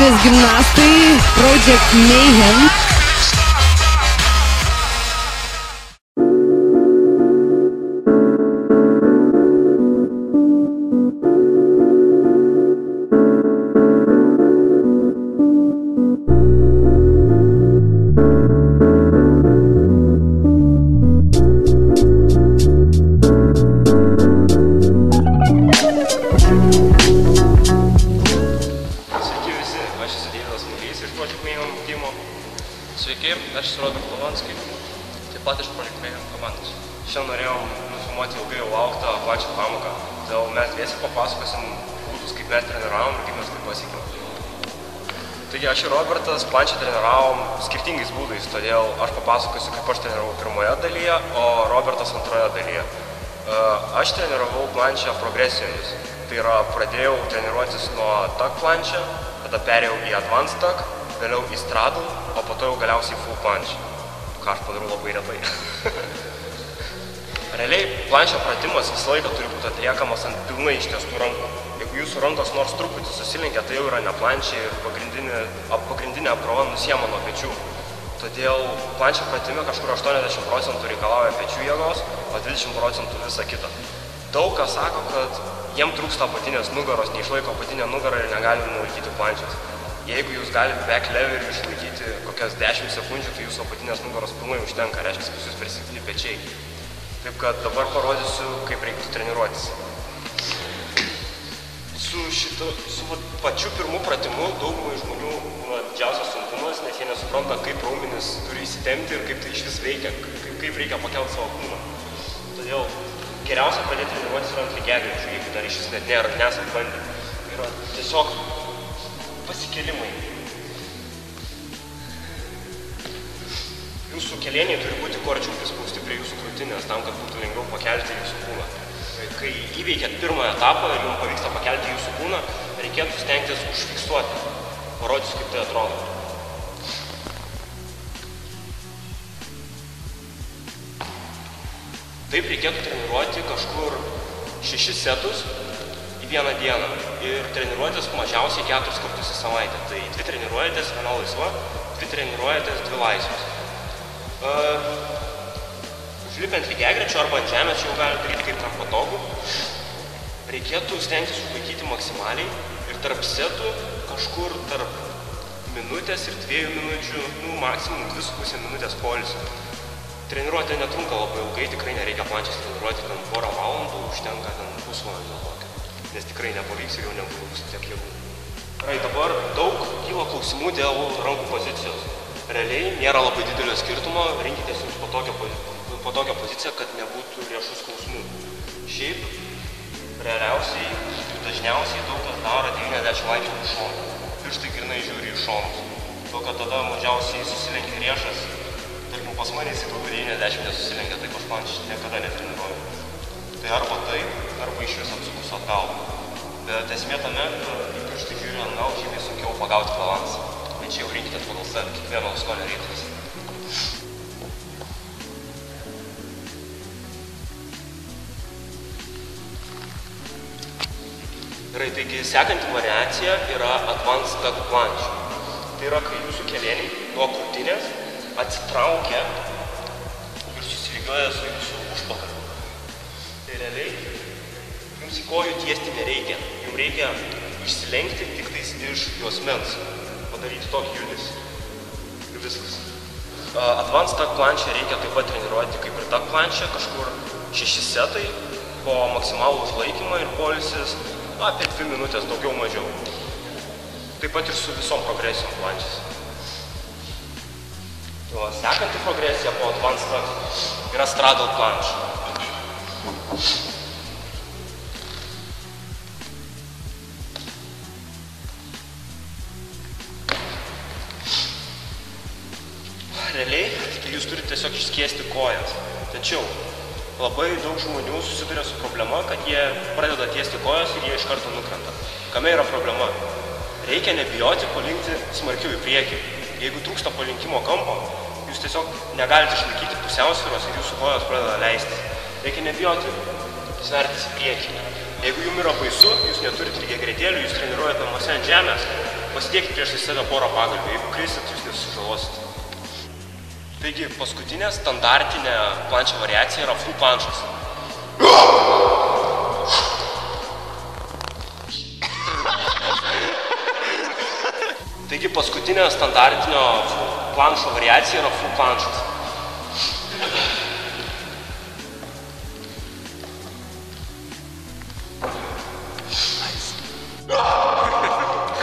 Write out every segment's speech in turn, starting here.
Laisvės gimnastai Project Mayhem. Sveiki, aš esu Robert Polonskis, taip pat iš Project Mayhem komandos. Šiandien norėjom nufilmuoti ilgai jau lauktą plačią pamoką, todėl mes dviese papasakosim būdus, kaip mes treniravom ir kaip mes taip pasiekėm. Taigi aš ir Robertas plančią treniravom skirtingais būdais, todėl aš papasakosiu, kaip aš treniravau pirmoje dalyje, o Robertas antroje dalyje. Aš treniravau plančią progresijomis, tai yra pradėjau treniruotis nuo tuck plančią, tada perėjau į advanced tuck, vėliau į straddle, o po to jau galiausiai full planche, ką aš padarau labai retai. Realiai plančio pratimas visą laiką turi būti atliekamas ant pilnai ištiestų rankų. Jeigu jūsų rankos nors truputį susilenkia, tai jau yra ne plančia ir pagrindinė apkrova nusiema nuo pečių. Todėl plančio pratime kažkur 80% reikalauja pečių jėgos, o 20% visa kita. Daug kas sako, kad jiem trūksta apatinės nugaros, neišlaiko apatinę nugarą ir negali nulaikyti plančios. Jeigu jūs galite back leverį išlaikyti kokias 10 sekundžių, tai jūsų apatinės nugaros pilnai užtenka, reiškia, pas jūs per silpni pečiai. Taip kad dabar parodysiu, kaip reiktų treniruotis. Su pačiu pirmu pratimu daugumai žmonių būna didžiausias sunkumas, nes jie nesupranta, kaip raumenis turi įsitempti ir kaip tai iš vis veikia, kaip reikia pakelti savo kūną. Todėl geriausia pradėti treniruotis yra ant lygiagrečių, jeigu dar iš vis net nesat bandę. Tai yra tiesiog pasikelimai. Jūsų kelieniai turi būti kuo arčiau prispausti prie jūsų krūtinės, tam, kad būtų lengviau pakelti jūsų kūną. Kai įveikėt pirmą etapą ir jums pavyksta pakelti jūsų kūną, reikėtų stengtis užfiksuoti. Parodysiu, kaip tai atrodo. Taip reikėtų treniruoti kažkur 6 setus į vieną dieną ir treniruotės mažiausiai 4 kartus į savaitę. Tai 2 treniruojatės, 1 laisva, 2 treniruojatės, 2 laisvos. Užlipiant lygiagrečio arba ant žemės, čia jau galite daryti kaip tam patogu. Reikėtų stengtis užlaikyti maksimaliai ir tarp setų kažkur tarp minutės ir 2 minučių, maksimum 2,5 minutės poilsio. Treniruotė netrunka labai ilgai, tikrai nereikia plančias treniruoti, ten porą valandų, užtenka ten pusvalandžio tokio, nes tikrai nepavyks ir jau nebus tiek jėgų. Dabar daug kyla klausimų dėl rankų pozicijos. Realiai nėra labai didelio skirtumo, rinkitės jums patogią poziciją, kad nebūtų riešų skausmų. Šiaip, realiausiai, dažniausiai daug kas daro 90 laipsnių iš šonų. Pirštai grynai žiūri į šonus. To, kad tada mažiausiai susilenkia riešas, tarkim, pas mane jisai daugiau 90 nesusilenkia, taip aš plančiai niekada netreniruoju. Tai arba taip, arba iš vis atsukus atgal. Bet esmė tame, kad pirštai žiūri atgal, žymiai sunkiau pagauti balansą. Bet čia jau rinkitės pagal save, kiekvieno skonio reikalas. Gerai, taigi sekanti variacija yra advanced tuck planche. Tai yra, kai jūsų kelieniai nuo krūtinės atsitraukia ir susilygiuoja su jūsų užpakaliu. Tai realiai jums į kojų tiesti nereikia. Jums reikia išsilenkti tik tais iš juosmens. Padaryti tokį judesį. Ir viskas. Advanced tuck planche reikia taip pat treniruoti kaip ir tuck planche, kažkur 6 setai po maksimalų užlaikymą ir poilsis apie 2 minutės, daugiau mažiau. Taip pat ir su visom progresijom plančės. Sekanti progresija po advanced tuck yra straddle planche. Realiai, tai jūs turite tiesiog išskiesti kojas. Tačiau labai daug žmonių susiduria su problema, kad jie pradeda tiesti kojas ir jie iš karto nukrenta. Kame yra problema? Reikia nebijoti palinkti smarkiau į priekį. Jeigu trūksta palinkimo kampo, jūs tiesiog negalite išlaikyti pusiausvyros ir jūsų kojos pradeda leistis. Reikia nebijoti svertis į priekį. Jeigu jums yra baisu, jūs neturite lygiagretėlių, jūs treniruojate namuose ant žemės, pasidėkit priešai save porą pagalvių, jeigu krisit, jūs nesusižalosit. Taigi, paskutinė standartinė plančio variacija yra full planšas. Taigi, paskutinė standartinio planšo variacija yra full planšas.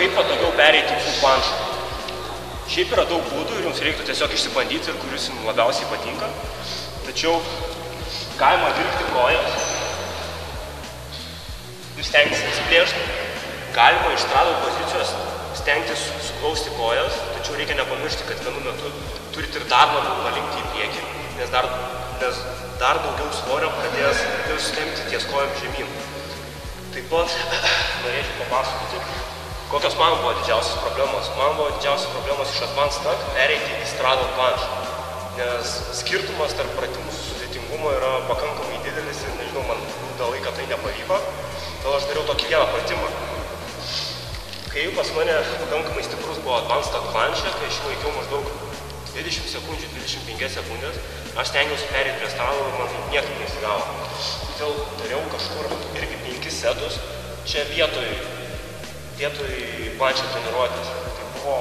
Kaip patogiau pereiti į full planšą? Šiaip yra daug būdų ir jums reiktų tiesiog išsibandyti ir kuris jums labiausiai patinka. Tačiau galima vilkti kojas ir stengtis atsiplėšti. Galima iš strado pozicijos stengtis suglausti kojas, tačiau reikia nepamiršti, kad vienu metu turite ir dar labiau palinkti į priekį, nes dar daugiau svorio pradės sutempti ties kojom žemyn. Taip pat norėčiau papasakoti, kokios man buvo didžiausias problemos. Man buvo didžiausias problemos iš advanced tuck pereiti į straddle planšą, nes skirtumas tarp pratimų sudėtingumo yra pakankamai didelis ir nežinau, man ilgą laiką tai nepavyko, todėl aš dariau tokį vieną pratimą. Kai pas mane pakankamai stiprus buvo advanced tuck planšė, kai aš laikiau maždaug 20 sekundžių, 25 sekundės, aš stengiausi pereiti prie straddle ir man niekaip nesigavo. Todėl dariau kažkur irgi 5 setus, čia vietoj planšio treniruotės. Tai buvo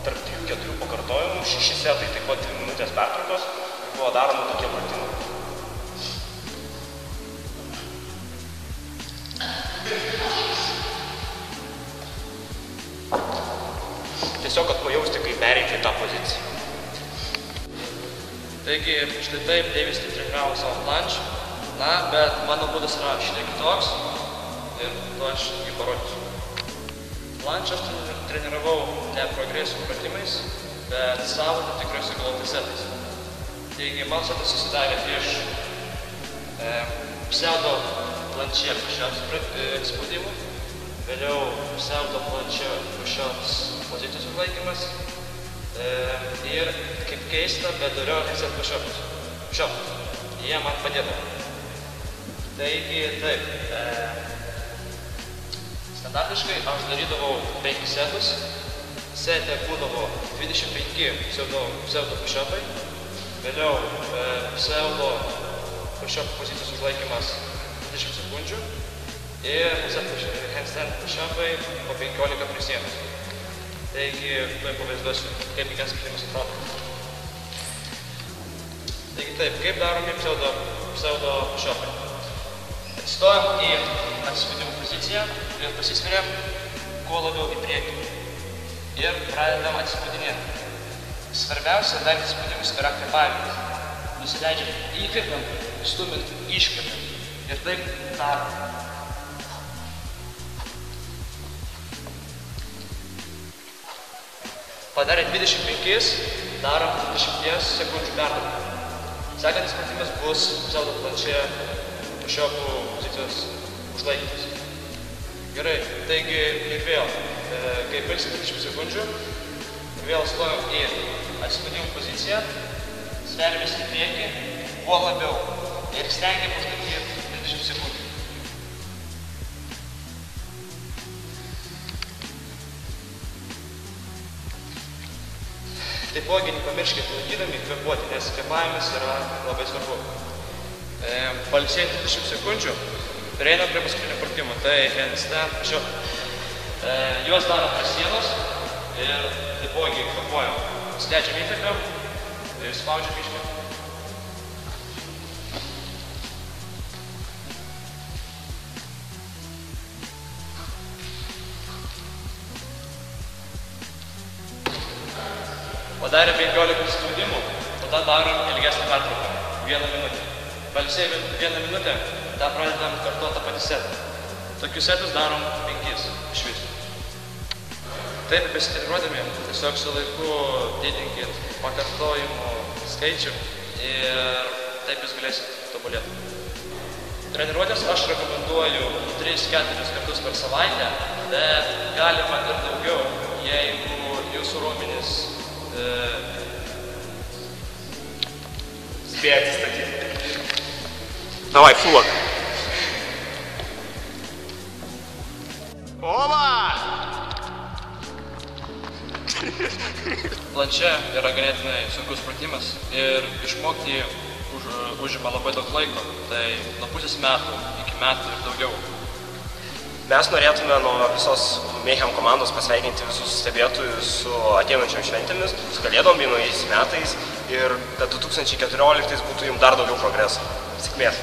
tarp 3-4 pakartojimų, 6 setai, taip pat 2 minutės pertraukos, buvo daromi tokie pratimai. Tiesiog, kad pajausti, kaip pereiti į tą poziciją. Taigi, štai taip Deivis treniravo savo planšą, bet mano būdas yra šiek kitoks ir to aš jį parodysiu. Planšą aš treniravau ne progresijų pratimais, bet savo tam tikrai sugalvotais setais. Taigi, man setas susidarė iš pseudo planšė push-ups spaudimų, vėliau pseudo planšė push-ups pozicijos užlaikymas ir, kaip keista, bet dariau headset push-ups. Jie man padėdavo. Taigi, taip, standartiškai aš darydavau 5 setus, sete būdavo 25 pseudo push-upai, vėliau pseudo push-up pozicijos užlaikymas 20 sekundžių ir handstand push-upai po 15 prie sienos. Taigi, tuoj pavaizduosiu, kaip kiekvienas pratimas atrodo. Taigi taip, kaip daromi pseudo push-upai. Atsistojam į atsispaudimų poziciją ir pasisveriam kuo labiau į priekį. Ir pradedam atsispaudinėti. Svarbiausia daryti atsispaudimų yra kvėpavimas. Nusileidžiam įkvepiam, stumint, iškvepiam. Ir taip darom. Padarę 25, darom 20 sekundžių pertrauką. Sekantis pratimas bus pseudo planšė push-upų pozicijos užlaikymas. Gerai, taigi ir vėl, kai baigsim 20 sekundžių, vėl stojam į atsispaudimų poziciją, sveriamės į priekį, kuo labiau ir stengiam užlaikyti 20 sekundžių. Taipogi nepamirškite laikydami kvėpuoti, nes kvėpavimas yra labai svarbu. Pailsėjant 20 sekundžių, prieinam prie paskutinio pratimo, tai handstand push-up. Juos darom prie sienos ir taipogi kvėpuojam. Nusileidžiam įkvepiam ir spaudžiam iškvepiam. Padarėm 15 spaudimų, tada darom ilgesnį pertrauką, 1 minutę. Pailsėję 1 minutę, tada pradedam kartuoti tą patį setą. Tokius setus darom 5 iš viso. Taip, besitreniruodami, tiesiog su laiku didinkit pakartojimų skaičių ir taip jūs galėsit tobulėti. Treniruotės aš rekomenduoju 3-4 kartus per savaitę, bet galima ir daugiau, jeigu jūsų raumenys spėja atsistatyti. Davai, fuck. Oba! Planšė yra ganėtinai sunkus pratimas ir išmokti jį užima labai daug laiko, tai nuo pusės metų iki metų ir daugiau. Mes norėtume nuo visos Mayhem komandos pasveikinti visus stebėtojus su ateinančiam šventėmis, su Kalėdom bei naujais metais ir kad 2014 būtų jums dar daugiau progreso. Sėkmės!